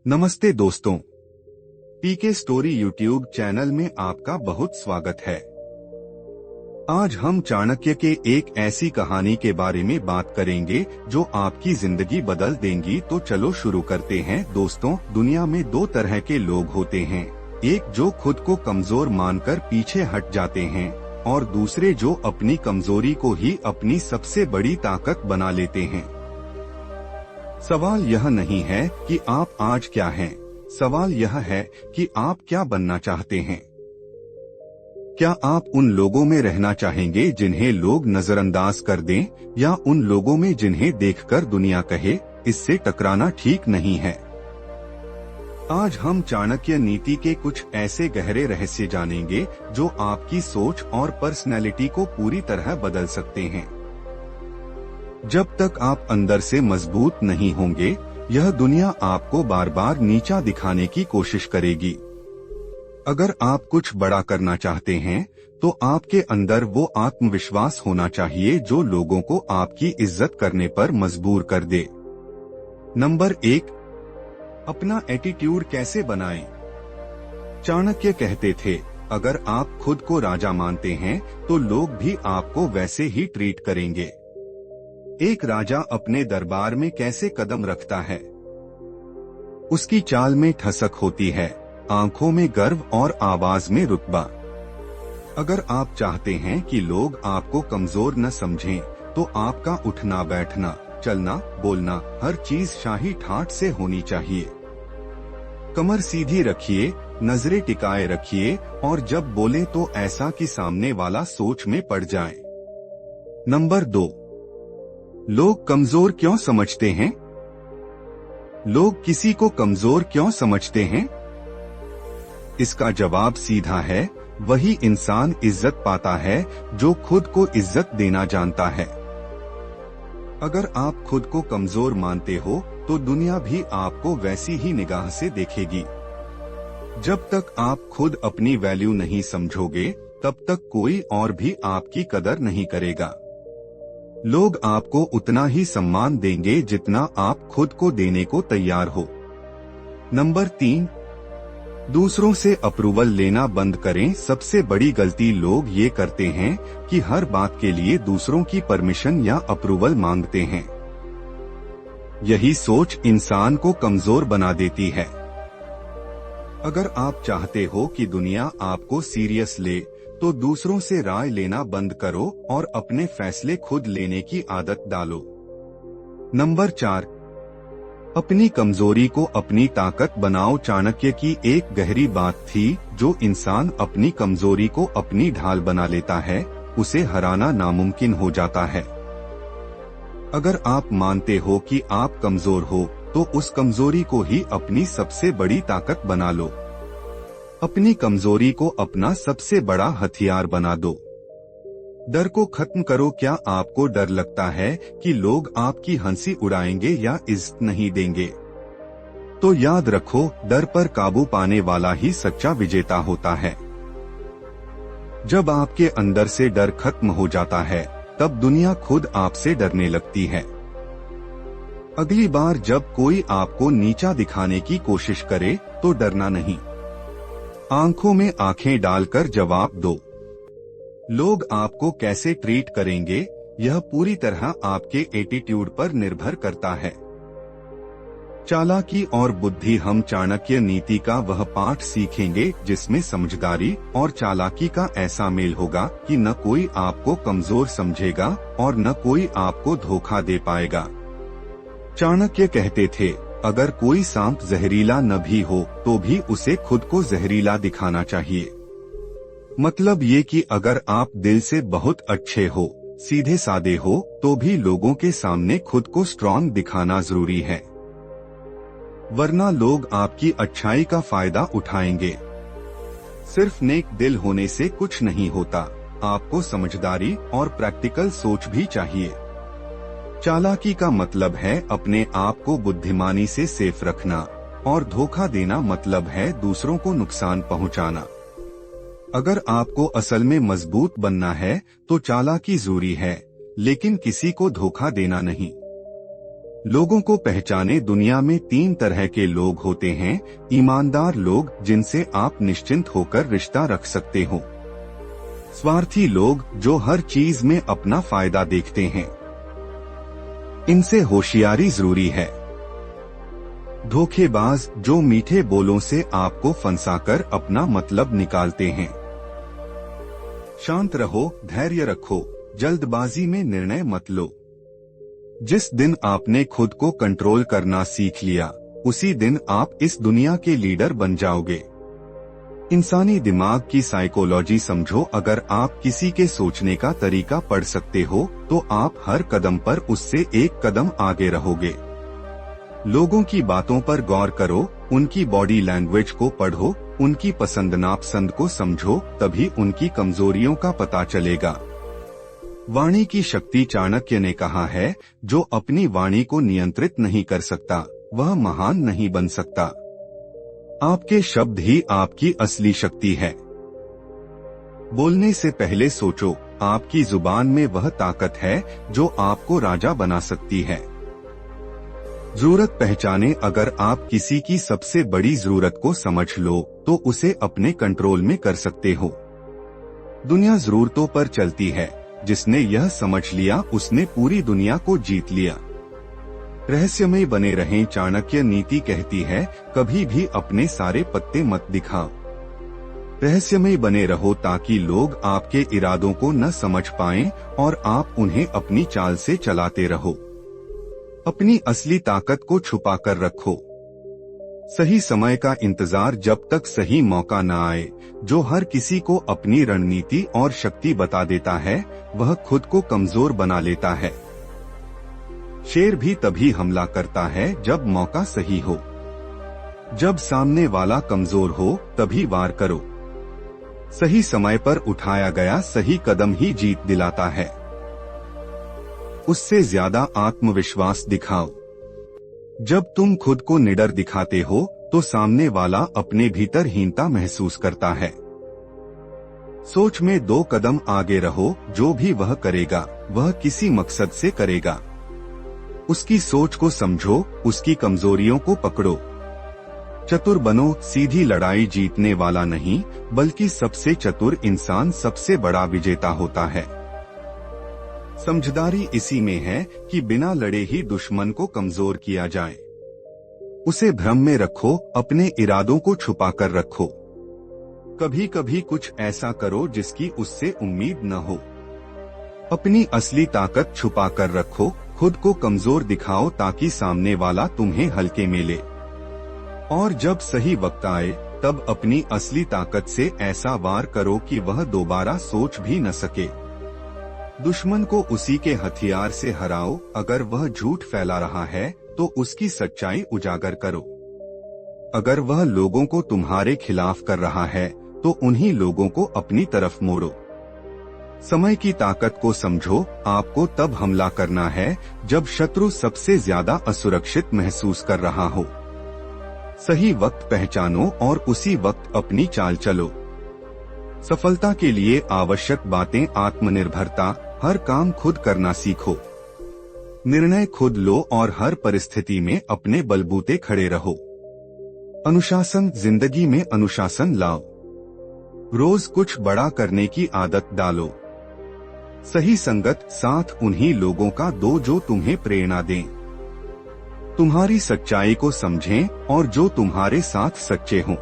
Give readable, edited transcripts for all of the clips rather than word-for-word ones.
नमस्ते दोस्तों, पीके story YouTube channel में आपका बहुत स्वागत है। आज हम चाणक्य के एक ऐसी कहानी के बारे में बात करेंगे जो आपकी जिंदगी बदल देंगी। तो चलो शुरू करते हैं। दोस्तों, दुनिया में दो तरह के लोग होते हैं, एक जो खुद को कमजोर मानकर पीछे हट जाते हैं और दूसरे जो अपनी कमजोरी को ही अपनी सबसे बड़ी ताकत बना लेते हैं। सवाल यह नहीं है कि आप आज क्या हैं, सवाल यह है कि आप क्या बनना चाहते हैं। क्या आप उन लोगों में रहना चाहेंगे जिन्हें लोग नजरअंदाज कर दें, या उन लोगों में जिन्हें देखकर दुनिया कहे इससे टकराना ठीक नहीं है। आज हम चाणक्य नीति के कुछ ऐसे गहरे रहस्य जानेंगे जो आपकी सोच और पर्सनैलिटी को पूरी तरह बदल सकते हैं। जब तक आप अंदर से मजबूत नहीं होंगे, यह दुनिया आपको बार बार नीचा दिखाने की कोशिश करेगी। अगर आप कुछ बड़ा करना चाहते हैं, तो आपके अंदर वो आत्मविश्वास होना चाहिए जो लोगों को आपकी इज्जत करने पर मजबूर कर दे। नंबर 1, अपना एटीट्यूड कैसे बनाएं? चाणक्य कहते थे, अगर आप खुद को राजा मानते हैं, तो लोग भी आपको वैसे ही ट्रीट करेंगे। एक राजा अपने दरबार में कैसे कदम रखता है? उसकी चाल में ठसक होती है, आंखों में गर्व और आवाज में रुतबा। अगर आप चाहते हैं कि लोग आपको कमजोर न समझें, तो आपका उठना बैठना, चलना बोलना, हर चीज शाही ठाठ से होनी चाहिए। कमर सीधी रखिए, नजरें टिकाए रखिए और जब बोले तो ऐसा कि सामने वाला सोच में पड़ जाए। नंबर 2, लोग कमजोर क्यों समझते हैं? लोग किसी को कमजोर क्यों समझते हैं? इसका जवाब सीधा है, वही इंसान इज्जत पाता है जो खुद को इज्जत देना जानता है। अगर आप खुद को कमजोर मानते हो, तो दुनिया भी आपको वैसी ही निगाह से देखेगी। जब तक आप खुद अपनी वैल्यू नहीं समझोगे, तब तक कोई और भी आपकी कदर नहीं करेगा। लोग आपको उतना ही सम्मान देंगे जितना आप खुद को देने को तैयार हो। नंबर 3, दूसरों से अप्रूवल लेना बंद करें। सबसे बड़ी गलती लोग ये करते हैं कि हर बात के लिए दूसरों की परमिशन या अप्रूवल मांगते हैं। यही सोच इंसान को कमजोर बना देती है। अगर आप चाहते हो कि दुनिया आपको सीरियस ले, तो दूसरों से राय लेना बंद करो और अपने फैसले खुद लेने की आदत डालो। नंबर 4, अपनी कमजोरी को अपनी ताकत बनाओ। चाणक्य की एक गहरी बात थी, जो इंसान अपनी कमजोरी को अपनी ढाल बना लेता है, उसे हराना नामुमकिन हो जाता है। अगर आप मानते हो कि आप कमजोर हो, तो उस कमजोरी को ही अपनी सबसे बड़ी ताकत बना लो। अपनी कमजोरी को अपना सबसे बड़ा हथियार बना दो। डर को खत्म करो। क्या आपको डर लगता है कि लोग आपकी हंसी उड़ाएंगे या इज्जत नहीं देंगे? तो याद रखो, डर पर काबू पाने वाला ही सच्चा विजेता होता है। जब आपके अंदर से डर खत्म हो जाता है, तब दुनिया खुद आपसे डरने लगती है। अगली बार जब कोई आपको नीचा दिखाने की कोशिश करे, तो डरना नहीं, आंखों में आंखें डालकर जवाब दो। लोग आपको कैसे ट्रीट करेंगे, यह पूरी तरह आपके एटीट्यूड पर निर्भर करता है। चालाकी और बुद्धि। हम चाणक्य नीति का वह पाठ सीखेंगे जिसमें समझदारी और चालाकी का ऐसा मेल होगा कि न कोई आपको कमजोर समझेगा और न कोई आपको धोखा दे पाएगा। चाणक्य कहते थे, अगर कोई सांप जहरीला न भी हो, तो भी उसे खुद को जहरीला दिखाना चाहिए। मतलब ये कि अगर आप दिल से बहुत अच्छे हो, सीधे सादे हो, तो भी लोगों के सामने खुद को स्ट्रॉन्ग दिखाना जरूरी है, वरना लोग आपकी अच्छाई का फायदा उठाएंगे। सिर्फ नेक दिल होने से कुछ नहीं होता, आपको समझदारी और प्रैक्टिकल सोच भी चाहिए। चालाकी का मतलब है अपने आप को बुद्धिमानी से सेफ रखना, और धोखा देना मतलब है दूसरों को नुकसान पहुंचाना। अगर आपको असल में मजबूत बनना है, तो चालाकी जरूरी है, लेकिन किसी को धोखा देना नहीं। लोगों को पहचाने। दुनिया में 3 तरह के लोग होते हैं। ईमानदार लोग, जिनसे आप निश्चिंत होकर रिश्ता रख सकते हो। स्वार्थी लोग, जो हर चीज में अपना फायदा देखते हैं। इनसे होशियारी जरूरी है। धोखेबाज, जो मीठे बोलों से आपको फंसाकर अपना मतलब निकालते हैं। शांत रहो, धैर्य रखो, जल्दबाजी में निर्णय मत लो। जिस दिन आपने खुद को कंट्रोल करना सीख लिया, उसी दिन आप इस दुनिया के लीडर बन जाओगे। इंसानी दिमाग की साइकोलॉजी समझो। अगर आप किसी के सोचने का तरीका पढ़ सकते हो, तो आप हर कदम पर उससे एक कदम आगे रहोगे। लोगों की बातों पर गौर करो, उनकी बॉडी लैंग्वेज को पढ़ो, उनकी पसंद नापसंद को समझो, तभी उनकी कमजोरियों का पता चलेगा। वाणी की शक्ति। चाणक्य ने कहा है, जो अपनी वाणी को नियंत्रित नहीं कर सकता, वह महान नहीं बन सकता। आपके शब्द ही आपकी असली शक्ति है। बोलने से पहले सोचो, आपकी जुबान में वह ताकत है जो आपको राजा बना सकती है। जरूरत पहचाने। अगर आप किसी की सबसे बड़ी जरूरत को समझ लो, तो उसे अपने कंट्रोल में कर सकते हो। दुनिया जरूरतों पर चलती है। जिसने यह समझ लिया, उसने पूरी दुनिया को जीत लिया। रहस्यमय बने रहें। चाणक्य नीति कहती है, कभी भी अपने सारे पत्ते मत दिखाओ। रहस्यमय बने रहो ताकि लोग आपके इरादों को न समझ पाएं और आप उन्हें अपनी चाल से चलाते रहो। अपनी असली ताकत को छुपा कर रखो। सही समय का इंतजार, जब तक सही मौका न आए। जो हर किसी को अपनी रणनीति और शक्ति बता देता है, वह खुद को कमजोर बना लेता है। शेर भी तभी हमला करता है जब मौका सही हो। जब सामने वाला कमजोर हो, तभी वार करो। सही समय पर उठाया गया सही कदम ही जीत दिलाता है। उससे ज्यादा आत्मविश्वास दिखाओ। जब तुम खुद को निडर दिखाते हो, तो सामने वाला अपने भीतर हीनता महसूस करता है। सोच में 2 कदम आगे रहो। जो भी वह करेगा, वह किसी मकसद से करेगा। उसकी सोच को समझो, उसकी कमजोरियों को पकड़ो। चतुर बनो। सीधी लड़ाई जीतने वाला नहीं, बल्कि सबसे चतुर इंसान सबसे बड़ा विजेता होता है। समझदारी इसी में है कि बिना लड़े ही दुश्मन को कमजोर किया जाए। उसे भ्रम में रखो, अपने इरादों को छुपा कर रखो। कभी कभी कुछ ऐसा करो जिसकी उससे उम्मीद न हो। अपनी असली ताकत छुपा कर रखो। खुद को कमजोर दिखाओ ताकि सामने वाला तुम्हें हल्के में ले। और जब सही वक्त आए, तब अपनी असली ताकत से ऐसा वार करो कि वह दोबारा सोच भी न सके। दुश्मन को उसी के हथियार से हराओ। अगर वह झूठ फैला रहा है, तो उसकी सच्चाई उजागर करो। अगर वह लोगों को तुम्हारे खिलाफ कर रहा है, तो उन्हीं लोगों को अपनी तरफ मोड़ो। समय की ताकत को समझो। आपको तब हमला करना है जब शत्रु सबसे ज्यादा असुरक्षित महसूस कर रहा हो। सही वक्त पहचानो और उसी वक्त अपनी चाल चलो। सफलता के लिए आवश्यक बातें। आत्मनिर्भरता। हर काम खुद करना सीखो। निर्णय खुद लो और हर परिस्थिति में अपने बलबूते खड़े रहो। अनुशासन। जिंदगी में अनुशासन लाओ। रोज कुछ बड़ा करने की आदत डालो। सही संगत। साथ उन्हीं लोगों का दो जो तुम्हें प्रेरणा दें, तुम्हारी सच्चाई को समझें और जो तुम्हारे साथ सच्चे हों।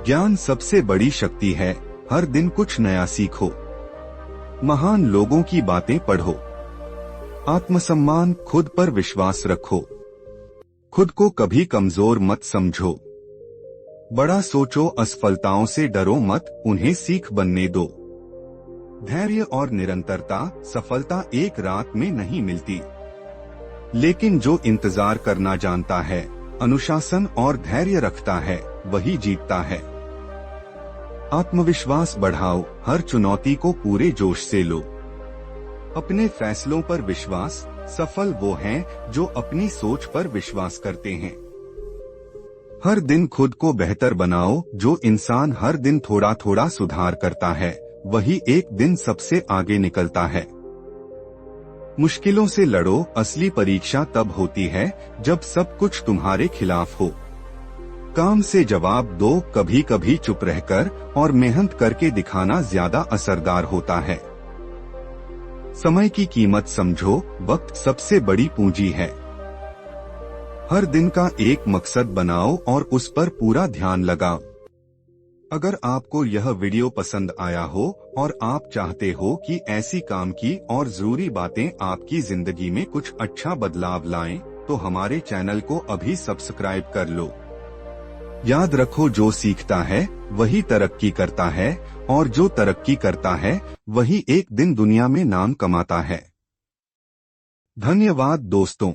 ज्ञान सबसे बड़ी शक्ति है। हर दिन कुछ नया सीखो। महान लोगों की बातें पढ़ो। आत्मसम्मान। खुद पर विश्वास रखो। खुद को कभी कमजोर मत समझो। बड़ा सोचो। असफलताओं से डरो मत, उन्हें सीख बनने दो। धैर्य और निरंतरता। सफलता एक रात में नहीं मिलती, लेकिन जो इंतजार करना जानता है, अनुशासन और धैर्य रखता है, वही जीतता है। आत्मविश्वास बढ़ाओ। हर चुनौती को पूरे जोश से लो। अपने फैसलों पर विश्वास। सफल वो हैं जो अपनी सोच पर विश्वास करते हैं। हर दिन खुद को बेहतर बनाओ। जो इंसान हर दिन थोड़ा थोड़ा सुधार करता है, वही एक दिन सबसे आगे निकलता है। मुश्किलों से लड़ो, असली परीक्षा तब होती है जब सब कुछ तुम्हारे खिलाफ हो। काम से जवाब दो, कभी कभी चुप रहकर और मेहनत करके दिखाना ज्यादा असरदार होता है। समय की कीमत समझो, वक्त सबसे बड़ी पूंजी है। हर दिन का एक मकसद बनाओ और उस पर पूरा ध्यान लगाओ। अगर आपको यह वीडियो पसंद आया हो और आप चाहते हो कि ऐसी काम की और जरूरी बातें आपकी जिंदगी में कुछ अच्छा बदलाव लाएं, तो हमारे चैनल को अभी सब्सक्राइब कर लो। याद रखो, जो सीखता है वही तरक्की करता है और जो तरक्की करता है वही एक दिन दुनिया में नाम कमाता है। धन्यवाद दोस्तों।